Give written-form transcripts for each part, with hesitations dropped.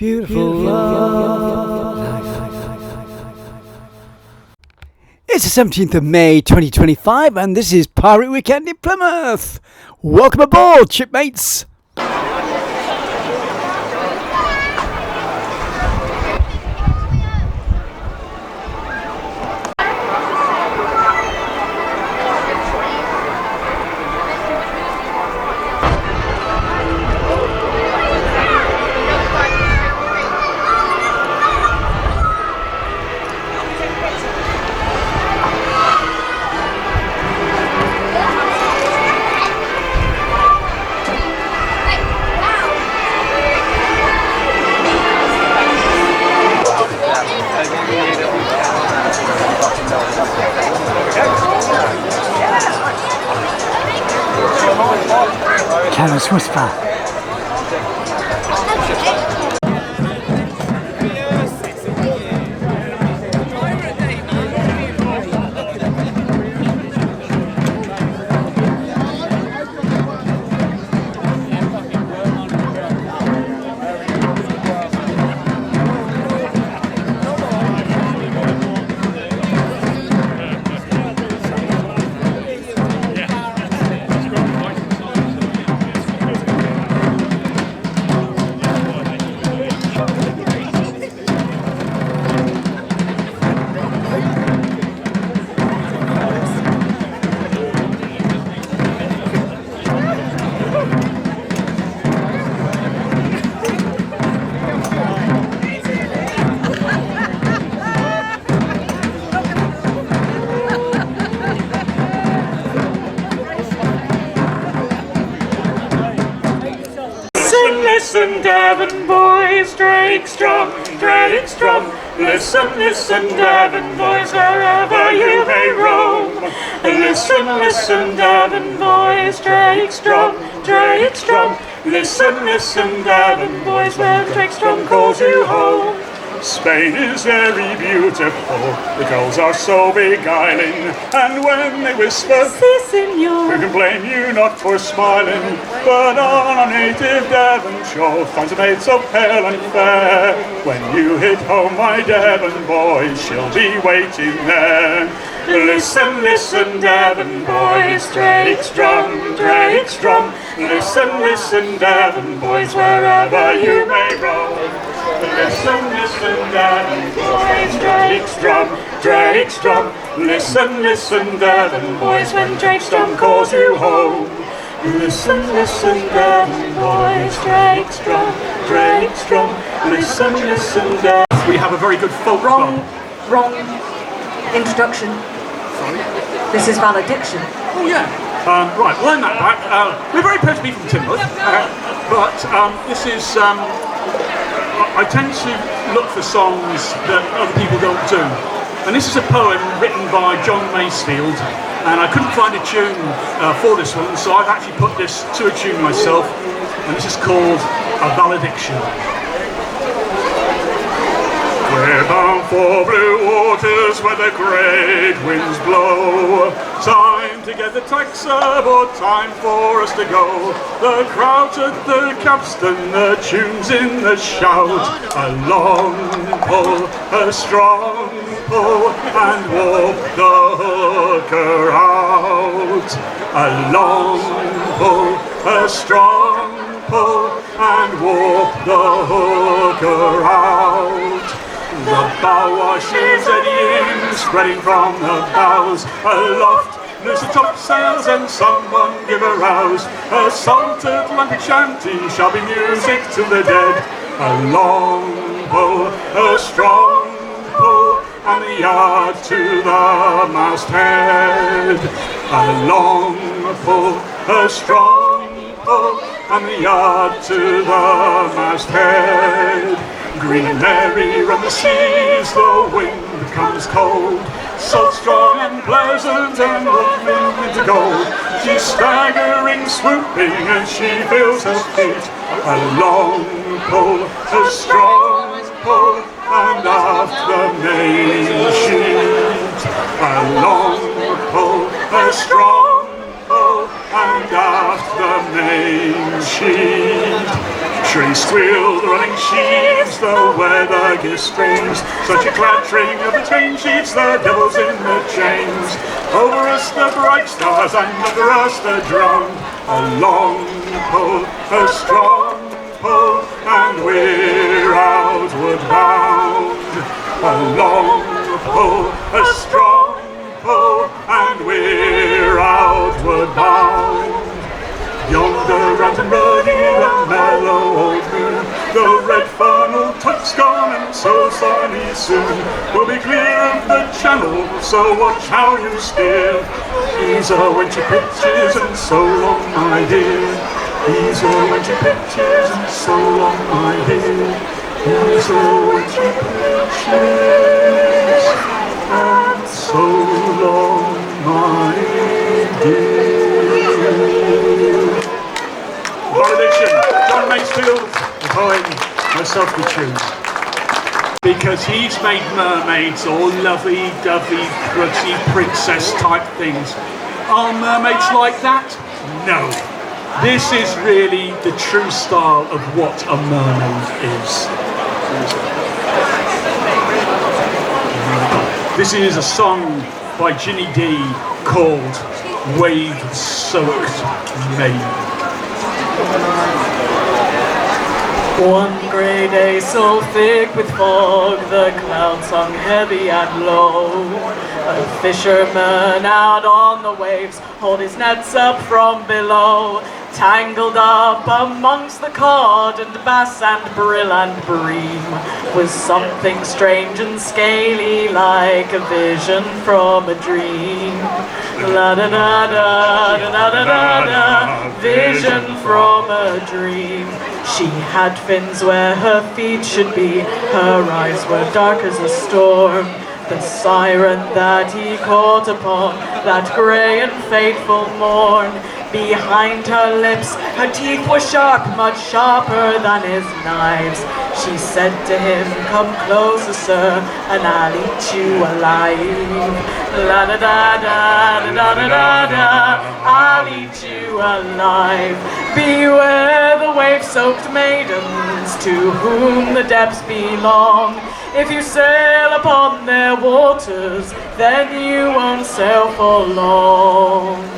beautiful life. It's the 17th of May 2025 and this is Pirate Weekend in Plymouth. Welcome aboard, shipmates. Careless whisper. Listen, Devon boys, Drake Strum. Listen, listen, Devon boys, wherever you may roam. Listen, Devon boys, Drake Strum. Listen, Devon boys, when Drake Strum calls you home. Spain is very beautiful, the girls are so beguiling, and when they whisper, "Si, senor," we can blame you not for smiling, but on our native Devon shore finds a maid so pale and fair. When you hit home, my Devon boys, she'll be waiting there. Listen, listen, Devon boys, Drake Strum. Listen, listen, Devon boys, wherever you may roam. Listen, listen, Devon boys, Drake Strum. Listen, listen, Devon boys, when Drake Strum calls you home. Listen, listen, Devon boys, Drake Strum. Listen, listen, Devon. We have a very good folk club. Wrong introduction. Sorry? This is valediction. Oh yeah. Right, learn that back. We're very proud to be from Plymouth, but this is. I tend to look for songs that other people don't do, and this is a poem written by John Masefield, and I couldn't find a tune for this one, so I've actually put this to a tune myself, and this is called A Valediction. We're bound for blue waters where the great winds blow. Time to get the tax aboard, time for us to go. The crowd at the capstan, the tunes in the shout. A long pull, a strong pull, and warp the hooker out. A long pull, a strong pull, and warp the hooker out. The bow washes eddying, spreading from the bows. Aloft, loose the topsails and someone give a rouse. A salt Atlantic shanty shall be music to the dead. A long pull, a strong pull, and the yard to the masthead. A long pull, a strong pull, and the yard to the masthead. Green Mary run the seas, the wind comes cold, so strong and pleasant and lovely to gold. She's staggering, swooping, and she feels her feet. A long pull, a strong pull, and aft the main sheet. A long pull, a strong pull, and aft the main sheet. Trees squeal, the running sheaves, the weather gives strange. Such a clattering of the chain sheets, the devil's in the chains. Over us the bright stars, and under us the drum. A long pull, a strong pull, and we're outward bound. A long pull, a strong pull, and we're outward bound. Yonder round and ruddy, the mellow old moon, the red funnel tuck's gone, and so sunny soon. We'll be clear of the channel, so watch how you steer. Ease when she pitches, and so long, my dear. Ease when she pitches, and so long, my dear. Ease when she pitches, and so long, my dear. Valediction, John Masefield, the poem, myself the tune. Because he's made mermaids all lovey-dovey, pretty princess type things. Are mermaids like that? No. This is really the true style of what a mermaid is. This is a song by Ginny D called Wave-Soaked Maid. One grey day so thick with fog, the clouds hung heavy and low. A fisherman out on the waves hauled his nets up from below. Tangled up amongst the cod and bass and brill and bream was something strange and scaly, like a vision from a dream. La da da da da da da da da, vision from a dream. She had fins where her feet should be, her eyes were dark as a storm. The siren that he caught upon that grey and fateful morn. Behind her lips, her teeth were sharp, much sharper than his knives. She said to him, "Come closer, sir, and I'll eat you alive." La da da da da da da da da, I'll eat you alive. Beware the wave-soaked maidens to whom the depths belong. If you sail upon their waters, then you won't sail for long.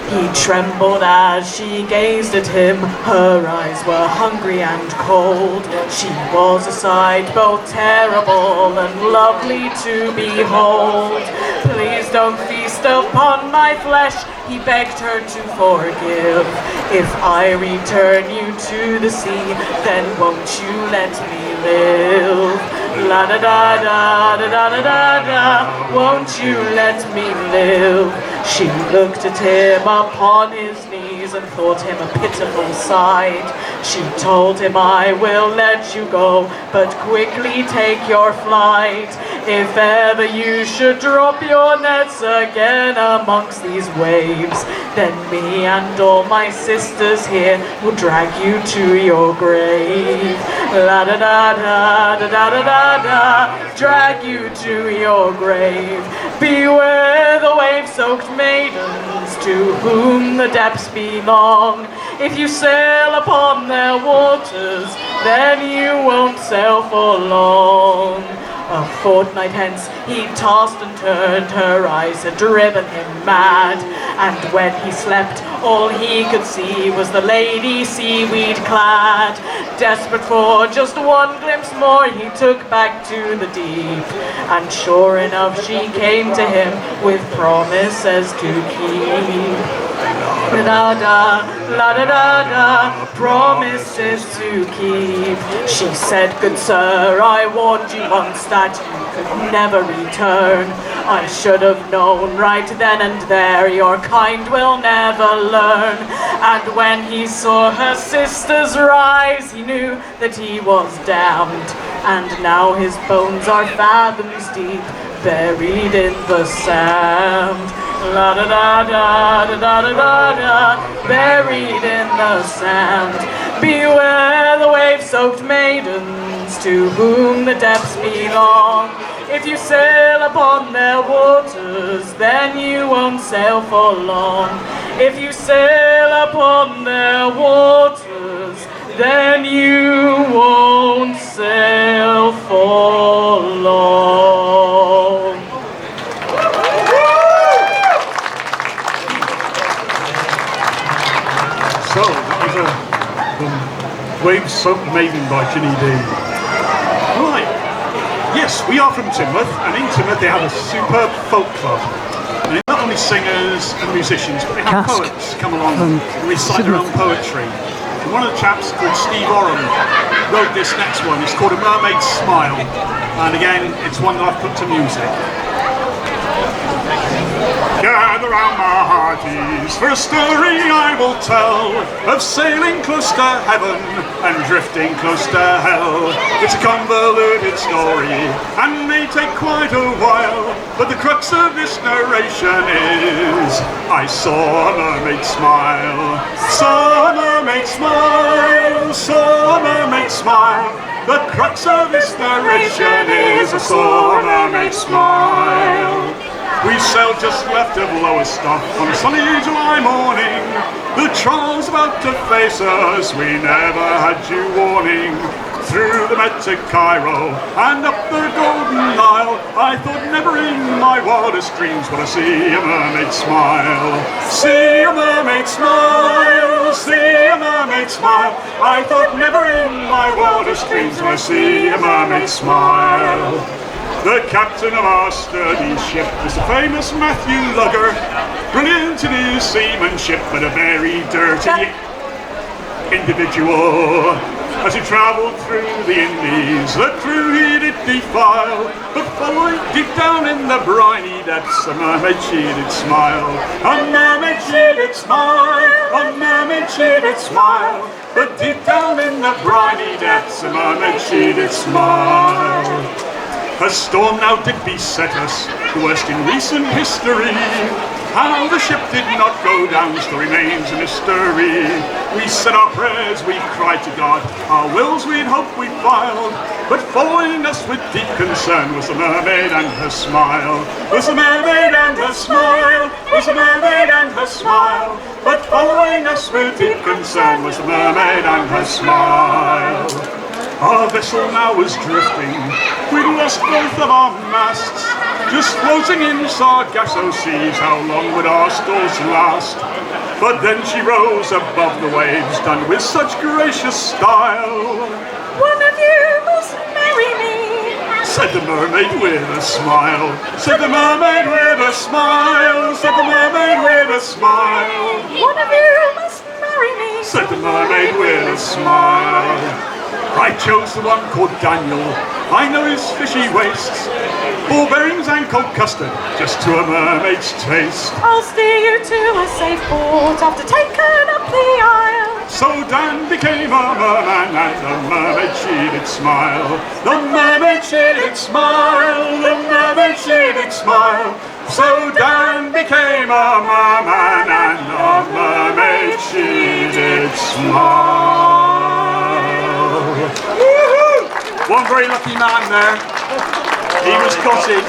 He trembled as she gazed at him, her eyes were hungry and cold. She was a sight both terrible and lovely to behold. "Please don't feast upon my flesh," he begged her to forgive. "If I return you to the sea, then won't you let me live?" La da da da da da da da da, won't you let me live? She looked at him upon his knees and thought him a pitiful sight. She told him, "I will let you go, but quickly take your flight. If ever you should drop your nets again amongst these waves, then me and all my sisters here will drag you to your grave." La da da da da da da da da, drag you to your grave. Beware the wave-soaked maidens to whom the depths belong. If you sail upon their waters, then you won't sail for long. A fortnight hence he tossed and turned, her eyes had driven him mad. And when he slept, all he could see was the lady seaweed clad. Desperate for just one glimpse more, he took back to the deep. And sure enough she came to him with promises to keep. La da, la da da da, promises to keep. She said, "Good sir, I warned you once that you could never return. I should have known right then and there your kind will never learn." And when he saw her sisters rise, he knew that he was damned. And now his bones are fathoms deep, buried in the sand. La da da da da da da da da, buried in the sand. Beware the wave-soaked maidens to whom the depths belong. If you sail upon their waters, then you won't sail for long. If you sail upon their waters, then you won't sail for long. So, that was Waves So Amazing by Ginny D. Right. Yes, we are from Plymouth, and in Plymouth they have a superb folk club. And they're not only singers and musicians, but they have Cask poets come along and recite their own poetry. And one of the chaps called Steve Oram wrote this next one. It's called A Mermaid's Smile. And again, it's one that I've put to music. Gather round my hearties, for a story I will tell of sailing close to heaven and drifting close to hell. It's a convoluted story and may take quite a while, but the crux of this narration is I saw a mermaid smile, saw a mermaid smile, saw a mermaid smile. The crux of this narration is I saw a mermaid smile. We sailed just left of Lowestoft on a sunny July morning. The trial's about to face us, we never had due warning. Through the Med to Cairo and up the Golden Nile, I thought never in my wildest dreams would I see a mermaid smile. See a mermaid smile, see a mermaid smile. I thought never in my wildest dreams would I see a mermaid smile. The captain of our sturdy ship was the famous Matthew Lugger, brilliant in his seamanship, but a very dirty individual. As he travelled through the Indies, the crew he did defile, but following deep down in the briny depths, a mermaid she did smile. A mermaid she did smile, a mermaid she did smile, but deep down in the briny depths, a mermaid she did smile. A storm now did beset us, the worst in recent history. How the ship did not go down still remains a mystery. We said our prayers, we cried to God, our wills we'd hoped we'd filed, but following us with deep concern was the mermaid and her smile. Was the mermaid and her smile, was the mermaid and her smile, but following us with deep concern was the mermaid and her smile. Our vessel now was drifting, we'd lost both of our masts, just floating in Sargasso seas, how long would our stores last? But then she rose above the waves, done with such gracious style. One of you must marry me, said the mermaid with a smile. Said the mermaid with a smile, said the mermaid with a smile. one of you must marry me, Said the mermaid with a smile. I chose the one called Daniel, I know his fishy wastes, ball bearings and cold custard, just to a mermaid's taste. I'll steer you to a safe port after taking up the isle. So Dan became a merman and the mermaid she did smile. The mermaid she did smile, the mermaid she did smile. So Dan became a merman and the mermaid she did smile. Woohoo! One very lucky man there. He was cotted.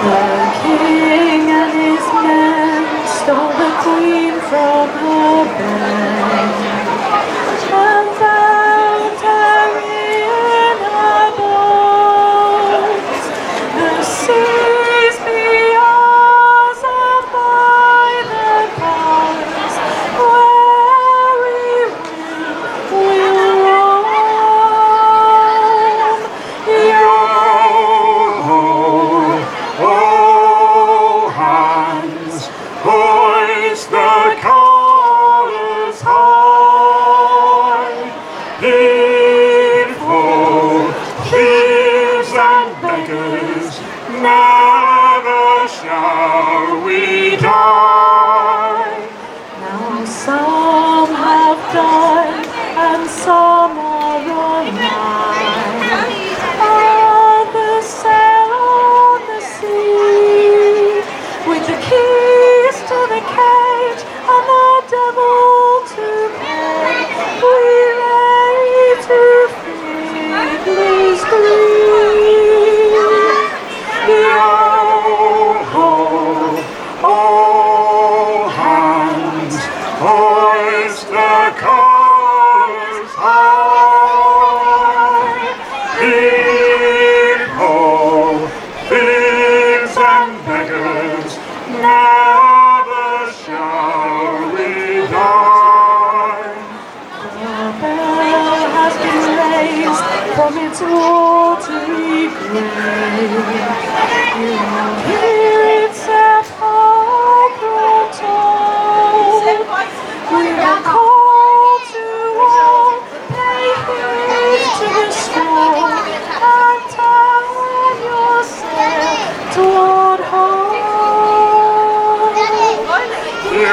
The king and his men stole the queen from her bed and found her in her boat. The seas be ours and by the powers where we will roam. Oh, hands, hoist the colours high. Heave ho, thieves and beggars, never shall we die. Now some have died and some are alive. Others sail on the sea with the keys to the cage and the devil to pay. We lay to fiddler's green.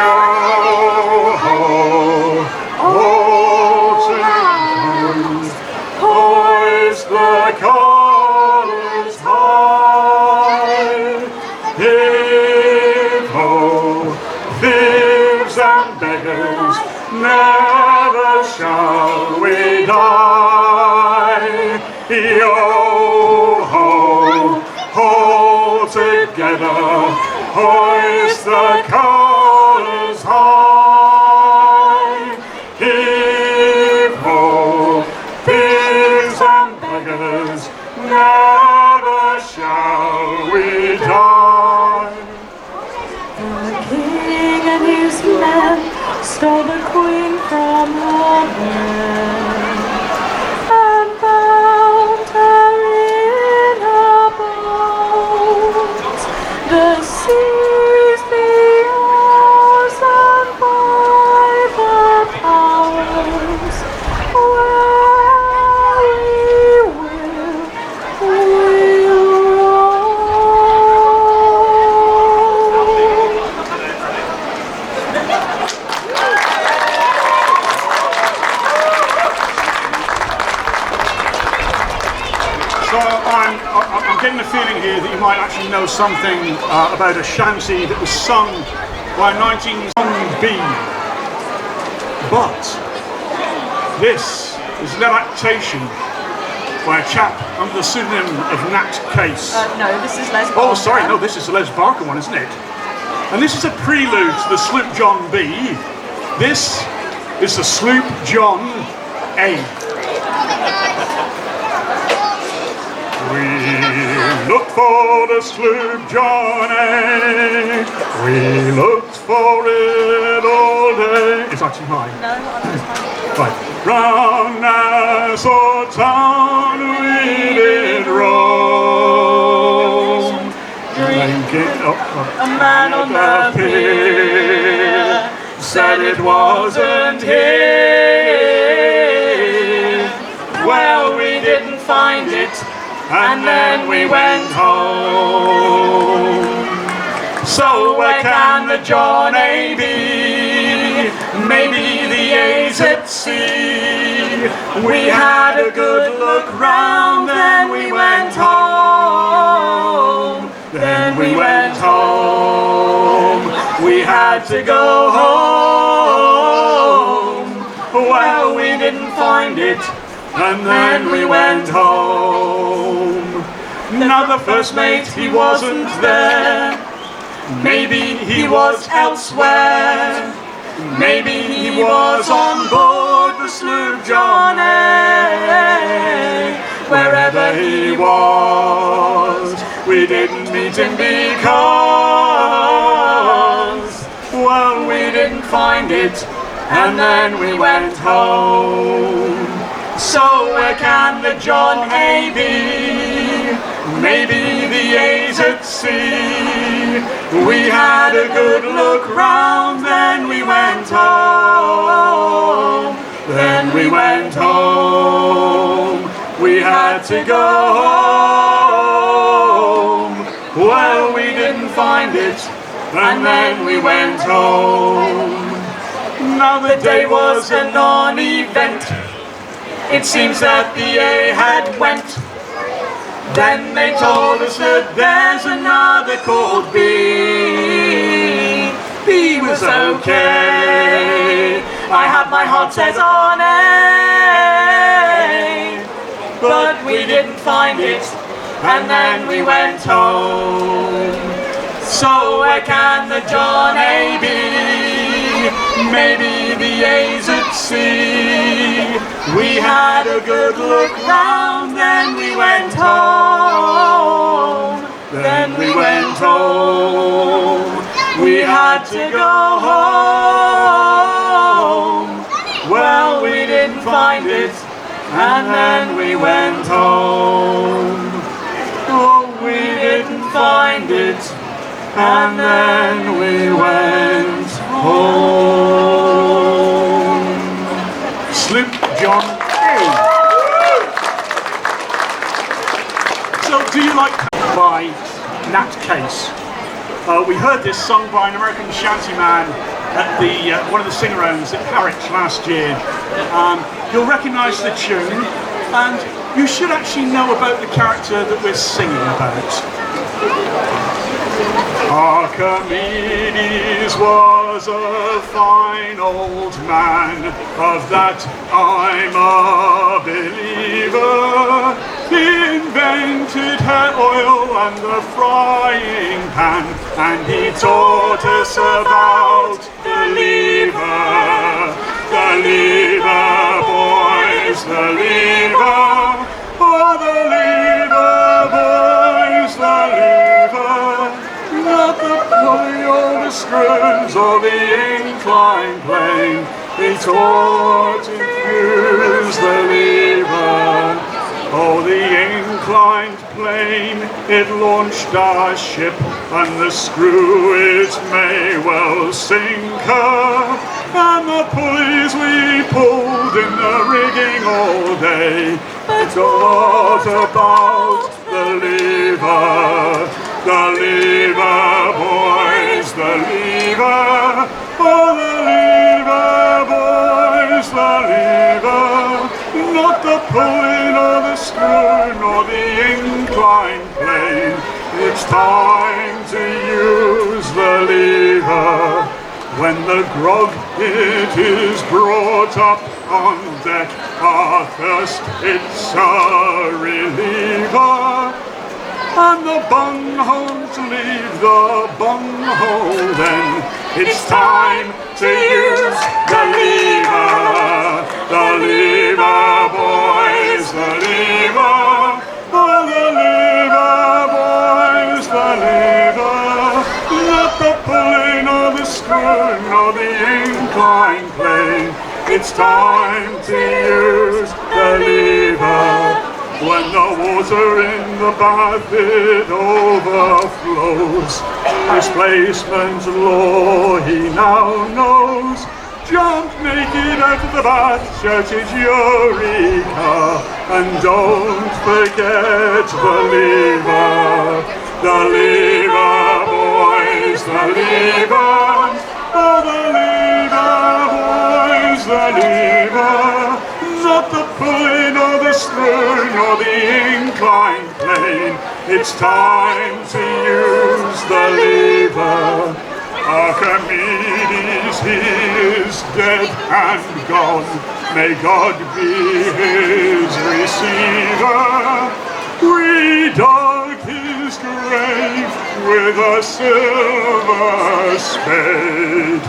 Yo-ho, hoist the colours high. Heave-ho, thieves and beggars, never shall we die. Yo-ho, hold together, hoist the colours high. Heave-ho, thieves and beggars, never shall we die. The king and his men stole the queen from her bed and bound her in her boat. The seas, the oars, and by the powers, where we will roam. So I'm getting the feeling here that you might actually know something about a shanty that was sung by 19B. But this is an adaptation by a chap under the pseudonym of Nat Case. No, this is Les Oh, Barker. sorry, no, this is the Les Barker one, isn't it? And this is a prelude to the Sloop John B. This is the Sloop John A. We looked for the Sloop John A. We looked for it all day. It's actually mine. No, I'm just fine. Right. Round Nassau town we did roam. Drinking up A man on the pier said it wasn't here. Well, we didn't find it, and then we went home. So where can the John A be? Maybe the A's at sea. We had a good look round, then we went home. Then we went home. We had to go home. Well, we didn't find it, and then we went home. Now the first mate, he wasn't there. Maybe he was elsewhere. Maybe he was on board the sloop John A. Wherever he was, we didn't meet him because, well, we didn't find it, and then we went home. So where can the John A be? Maybe the A's at sea. We had a good look round, then we went home. Then we went home. We had to go home. Well, we didn't find it, and then we went home. Now the day was a non-event. It seems that the A had went. Then they told us that there's another called B. B was okay. I had my heart set on A. But we didn't find it, and then we went home. So where can the John A be? Maybe the A's at sea. We had a good look round, then we went home. Then we went home. We had to go home. Well, we didn't find it, and then we went home. Oh, we didn't find it, and then we went home. Sloop John A. So, do you like by Nat Case? We heard this sung by an American shanty man at the one of the sing-arounds at Harwich last year. You'll recognise the tune, and you should actually know about the character that we're singing about. Archimedes was a fine old man, of that I'm a believer. He invented hair oil and the frying pan, and he taught us about the lever. The lever, boys, the lever. Oh, the lever, boys, the lever. Not the pulley or the screws or the inclined plane. He taught to use the lever. Oh, the inclined plane, it launched our ship, and the screw it may well sink her. And the pulleys we pulled in the rigging all day. But what about the lever? The lever, boys, the lever. Oh, the lever, boys, the lever. Not the pulley, nor the screw, nor the inclined plane. It's time to use the lever. When the grog it is brought up on deck, our thirst it's a reliever. And the bunghole to leave the bunghole, then it's time to use the lever. The lever, boys, the lever. Oh, the lever, boys, the lever. Not the pulley, nor the screw, nor the inclined plane. It's time to use the lever. When the water in the bath it overflows, displacement law he now knows. Jump naked out of the bath, shouted Eureka, and don't forget the lever. The lever, boys, the lever. Oh, the lever, boys, the lever. Not the pulley, nor the screw, nor the inclined plane. It's time to use the lever. Archimedes, he is dead and gone. May God be his receiver. We dug his grave with a silver spade,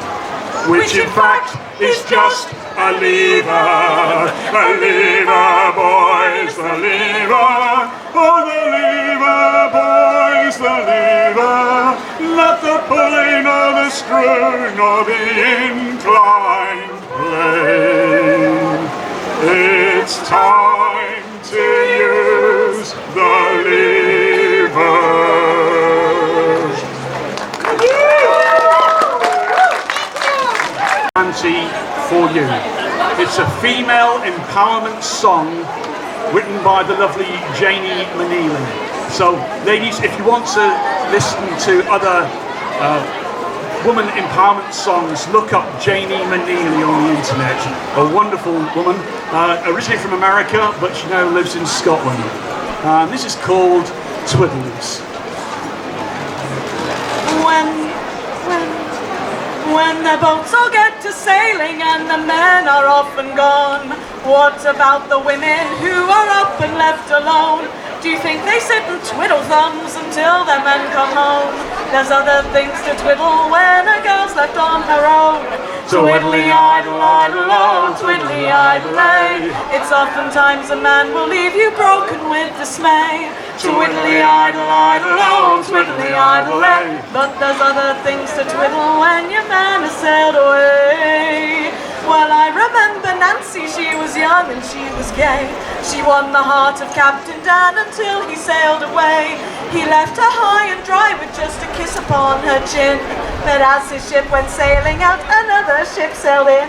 which in fact is just a lever. The lever, boys, the lever. Oh, the lever, boys, the lever. Not the pulley, nor the screw, nor the inclined plane. It's time to use the lever. Fancy for you. It's a female empowerment song written by the lovely Janie Maneely. So ladies, if you want to listen to other woman empowerment songs, look up Janie Maneely on the internet. A wonderful woman, originally from America, but she now lives in Scotland. This is called Twiddles. When the boats all get to sailing and the men are off and gone, what about the women who are up and left alone? Do you think they sit and twiddle thumbs until their men come home? There's other things to twiddle when a girl's left on her own. Twiddly idle, idle, oh, twiddly idle, it's oftentimes a man will leave you broken with dismay. Twiddly idle, idle, oh, twiddly idle, but there's other things to twiddle when your man has sailed away. Well, I remember Nancy, she was young and she was gay. She won the heart of Captain Dan until he sailed away. He left her high and dry with just a kiss upon her chin. But as his ship went sailing out, another ship sailed in.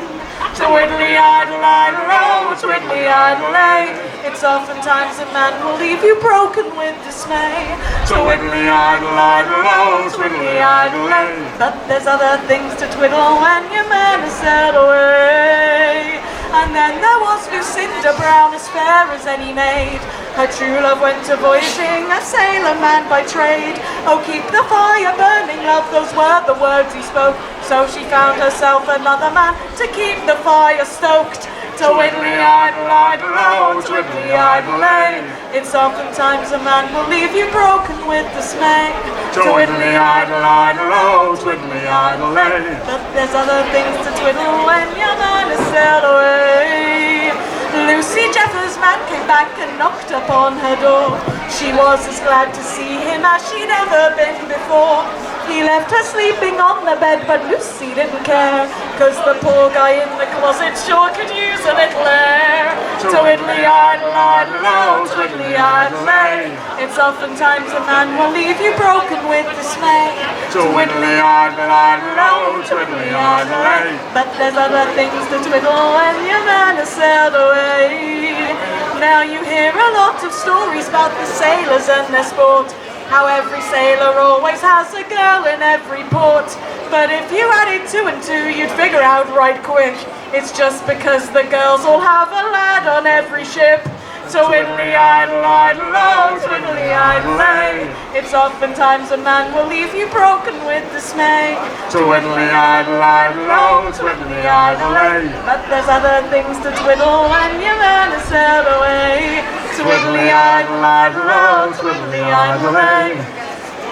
Twiddly-idle-idle-o, twiddly-idle-ay. It's oftentimes a man will leave you broken with dismay. Twiddly-idle-idle-o, twiddly-idle-ay. But there's other things to twiddle when your man is sailed away. And then there was Lucinda Brown, as fair as any maid. Her true love went a voyaging, a sailor man by trade. Oh, keep the fire burning, love, those were the words he spoke. So she found herself another man to keep the fire stoked. Twiddly-idle-idle-o, twiddly-idle-ay. It's oftentimes a man will leave you broken with dismay. Twiddly-idle-idle-o, twiddly-idle-ay. But there's other things to twiddle when your man is sailed away. Lucy Jeffers' man came back and knocked upon her door. She was as glad to see him as she'd ever been before. He left her sleeping on the bed, but Lucy didn't care, 'cause the poor guy in the closet sure could use a little air. Twiddly-idle-idle-o, twiddly-idle-ay. It's oftentimes a man will leave you broken with dismay. Twiddly-idle-idle-o, twiddly-idle-ay. But there's other things to twiddle when your man has sailed away. Now you hear a lot of stories about the sailors and their sport, how every sailor always has a girl in every port. But if you added 2 and 2, you'd figure out right quick, it's just because the girls all have a lad on every ship. Twiddly-idle-idle-o, twiddly-idle-ay. It's oftentimes a man will leave you broken with dismay. Twiddly-idle-idle-o, twiddly-idle-ay. But there's other things to twiddle when your man is sailed away. Twiddly-idle-idle-o, twiddly-idle-ay.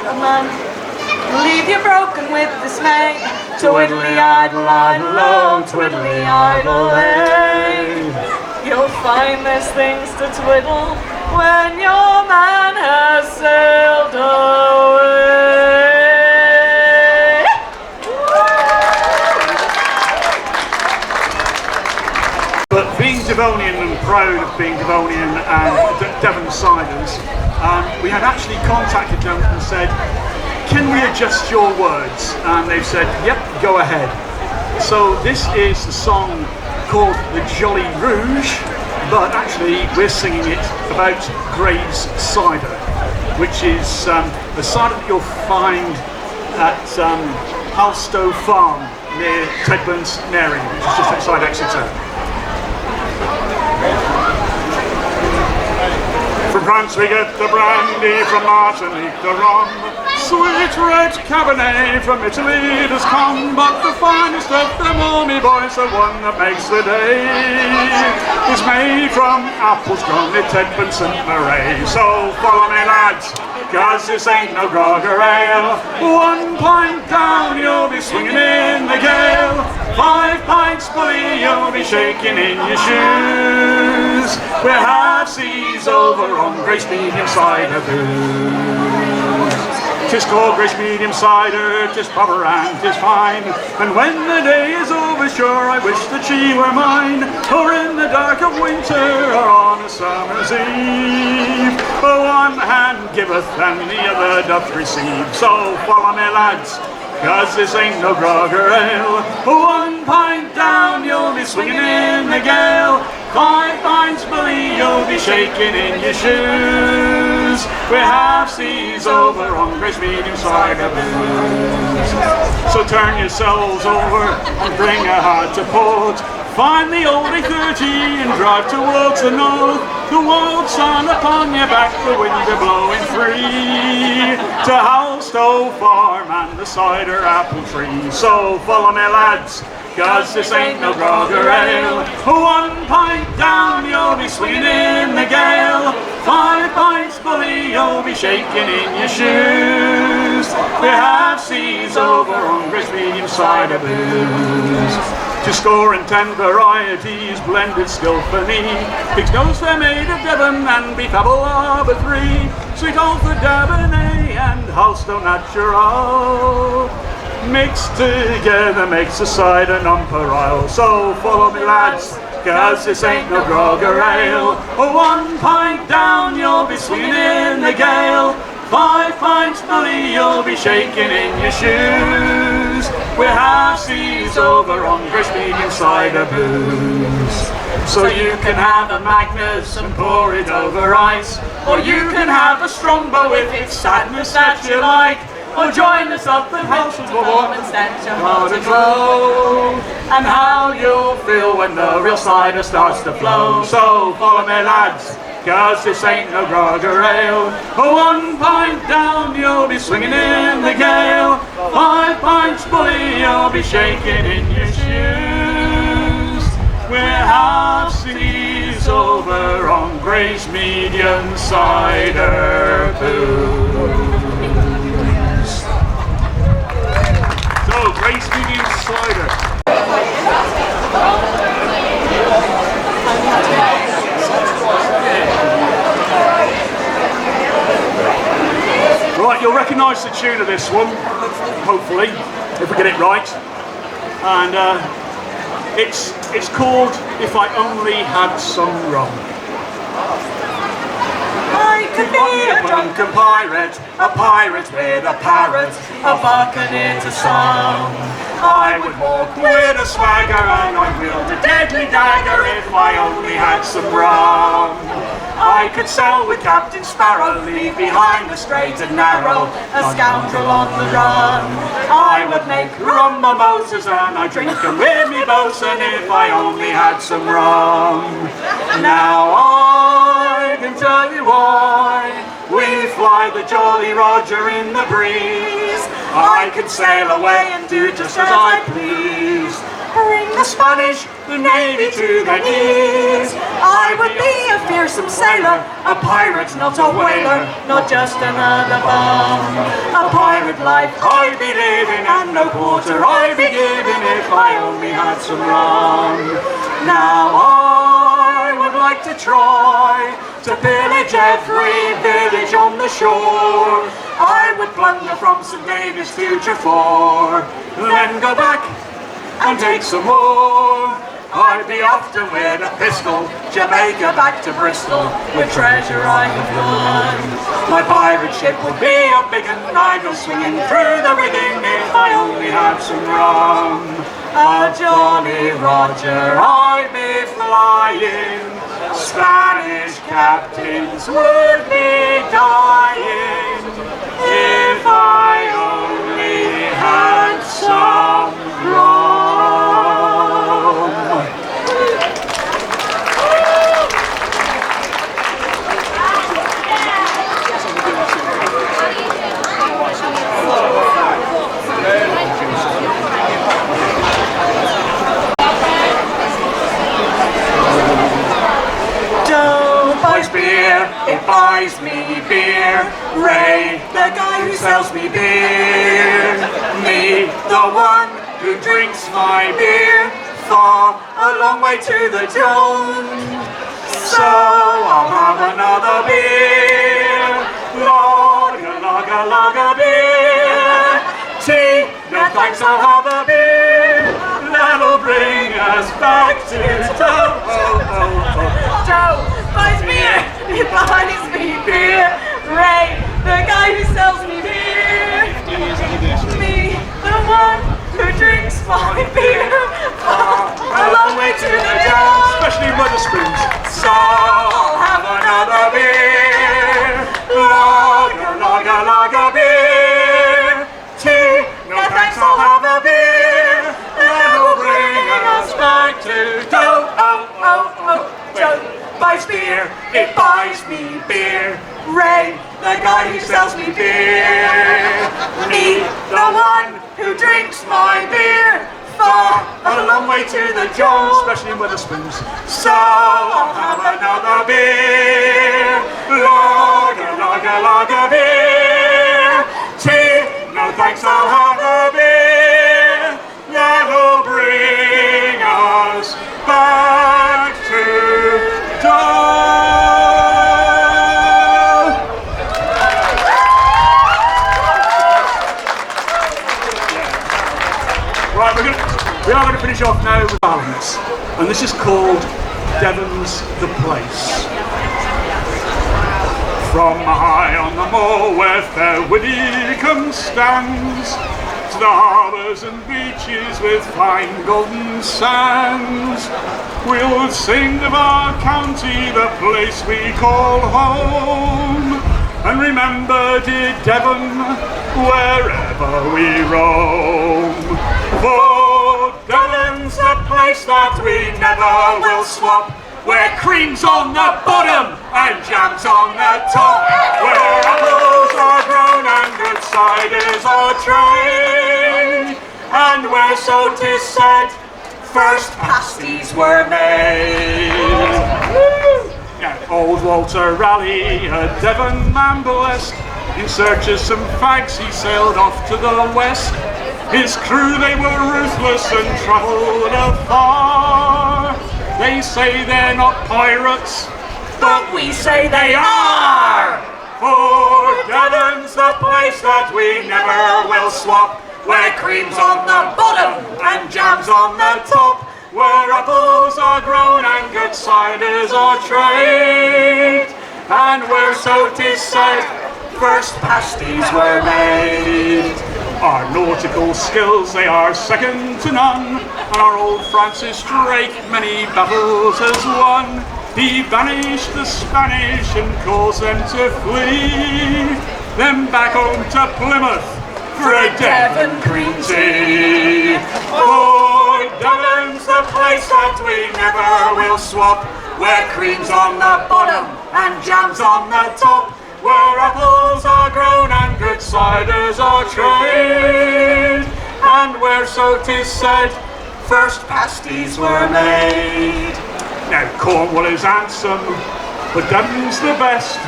A man will leave you broken with dismay. Twiddly-idle-idle-o, twiddly-idle-ay. You'll find there's things to twiddle when your man has sailed away. But being Devonian and proud of being Devonian and Devon Siders, we had actually contacted them and said, can we adjust your words? And they've said, yep, go ahead. So this is the song called The Jolly Rouge, but actually we're singing it about Graves cider, which is a cider that you'll find at Halstow Farm near Tedburn Nary, which is just outside Exeter. From France we get the brandy, from Martinique the rum. Sweet red Cabernet from Italy does come, but the finest of them all, me boys, the one that makes the day, is made from apples grown at Tedburn St. Mary. So follow me, lads, 'cause this ain't no grog or ale. 1 pint down, you'll be swinging in the gale. 5 pints bully, you'll be shaking in your shoes. We're half seas over on Grace Medium Cider booze. 'Tis called Grace Medium Cider, 'tis proper and 'tis fine. And when the day is over, sure I wish that she were mine. Or in the dark of winter, or on a summer's eve. For one hand giveth and the other doth receive. So follow me, lads, 'cause this ain't no grog or ale. 1 pint down, you'll be swinging in the gale. 5 pints bully, you'll be shaking in your shoes. We're half seas over on Grace Medium Cider booze. So turn yourselves over and bring a heart to port. Find the old A30 and drive towards the north. The wild sun upon your back, the wind a blowing free. To Halstow Farm and the cider apple tree. So follow me, lads, 'cause this ain't no grog or ale. 1 pint down, you'll be swinging in the gale. 5 pints bully, you'll be shaking in your shoes. We're half seas over on Grace Medium Cider booze. 2 and 10 varieties blended skillfully. Pig's nose they're made of Devon and beef apple arbor 3. Sweet Alford Cabernet and Halstow Natural. Mixed together makes a cider nonpareil. So follow me, lads, 'cause this ain't no grog or ale. 1 pint down, you'll be swinging in the gale. 5 pints bully, you'll be shaking in your shoes. We'll have seas over on Grace medium cider booze. So you can have a Magnus and pour it over ice, or you can have a Strongbow with its sadness that you like, or join us up at House of Warm and stand your heart aglow, and how you'll feel when the real cider starts to flow. So follow me lads, 'cause this ain't no grogger ale. 1 pint down, you'll be swinging in the gale. 5 pints bully, you'll be shaking in your shoes. We'll have seas over on Grace medium cider booze. So, Grace medium cider. Right, you'll recognise the tune of this one, hopefully, if we get it right. And it's called If I Only Had Some Rum. I could be a drunken pirate with a parrot, a buccaneer song. I would walk with a swagger and I'd wield a deadly dagger if I only had some rum. I could sail with Captain Sparrow, leave behind the straight and narrow, a scoundrel on the run. I would make rum mimosas and I'd drink them with me bosun if I only had some rum. Now I can tell you why we fly the Jolly Roger in the breeze. I can sail away and do just as I please, bring the Spanish, the Navy to their knees. I would be a fearsome sailor, a pirate, not a whaler, not just another bum. A pirate life I'd be living, and no quarter I'd be giving if I only had some rum. Now I would like to try to pillage every village on the shore. I would plunder from St. David's to Trefor, then go back and take some more. I'd be off to with a pistol, Jamaica back to Bristol, with treasure I have won. My pirate ship would be a big and I'd go swinging through the rigging if I only had some rum. A Jolly Roger I'd be flying, Spanish captains would be dying if I only had some rum. It buys me beer. Ray, the guy who sells me beer. Me, the one who drinks my beer. Far a long way to the dome. So I'll have another beer. Lager beer. Tea, no thanks, I'll have a beer. That'll bring us back to Joe buys beer. He buys me beer. Ray, the guy who sells me beer. Me, the one who drinks my beer. A long way to the top, especially in Wetherspoons. So I'll have another beer. Lager beer. Tea, no thanks, I'll have a beer. That'll bring us back to Joe buys beer, it buys me beer. Ray, the guy who sells me beer. Me, the one who drinks my beer. Far a long way to the Jones, especially in Wetherspoons. So I'll have another beer. Lager beer. Tea, no thanks, I'll have a beer. That'll bring us back to Right, we are going to finish off now with balance, and this is called Devon's the Place. From high on the moor where fair Widdicombe stands, to the harbours and beaches with fine golden sands. We'll sing of our county, the place we call home, and remember dear Devon wherever we roam. For Devon's the place that we never will swap, where cream's on the bottom and jam's on the top, where apples are grown and good ciders are trained, and where, so 'tis said, first pasties were made. Yeah, old Walter Raleigh, a Devon man blessed, in search of some fags he sailed off to the west. His crew, they were ruthless and travelled afar. They say they're not pirates, but we say they are. For Devon's the place that we never will swap, where cream's on the bottom and jam's on the top, where apples are grown and good ciders are trade, and where, so 'tis said, first pasties were made. Our nautical skills, they are second to none, and our old Francis Drake many battles has won. He banished the Spanish and caused them to flee, then back home to Plymouth for a Devon green tea. For Devon's the place that we never will swap, where cream's on the bottom and jam's on the top, where apples are grown and good ciders are trade, and where, so 'tis said, first pasties were made. Now Cornwall is handsome, but Devon's the best,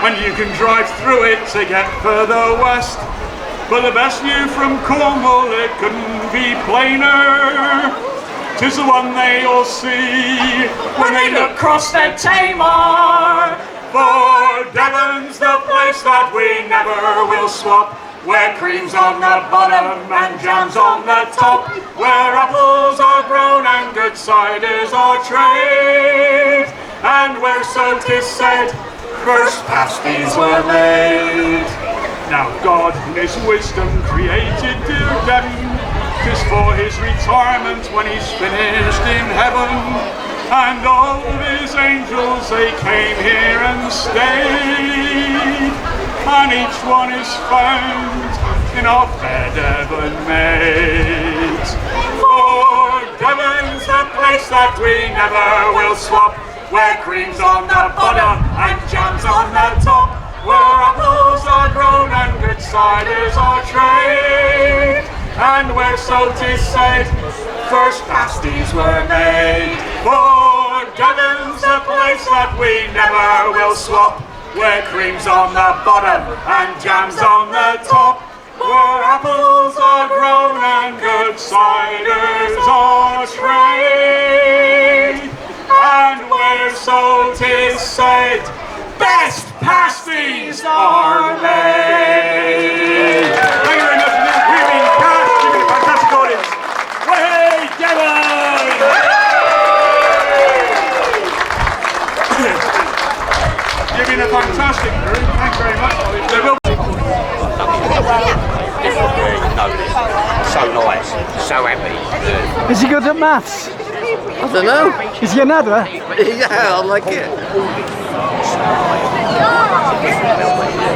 and you can drive through it to get further west. But the best view from Cornwall, it couldn't be plainer. 'Tis the one they all see when they look across the Tamar. For Devon's the place that we never will swap, where cream's on the bottom and jam's on the top, where apples are grown and good ciders are trade, and where, so 'tis said, first pasties were made. Now God in his wisdom created dear Devon, 'tis for his retirement when he's finished in heaven, and all his angels, they came here and stayed, and each one is found in our fair Devon maids. For Devon's the place that we never will swap, where cream's on the bottom and jam's on the top, where apples are grown and good ciders are trade, and where, so 'tis said, first pasties were made. For Devon's the place that we never will swap, where cream's on the bottom and jam's on the top, where apples are grown and good ciders are trade, and where, so 'tis said, best pasties are made. Thank you very much. We've been Cask. You've been a fantastic audience. Hey, Devon! You've been a fantastic group. Thank you very much. There will So nice, so happy. Is he good at maths? I don't know. Is he another? Yeah, I like it.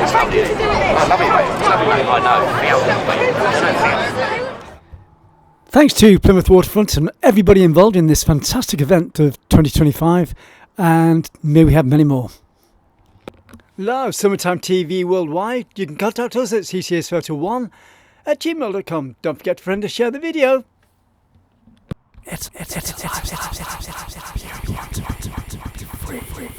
It's lovely, mate. It's lovely, mate. I know. Thanks to Plymouth Waterfront and everybody involved in this fantastic event of 2025, and may we have many more. Love Summertime TV Worldwide. You can contact us at ccsPhoto1@gmail.com. Don't forget to friend and share the video. It's free.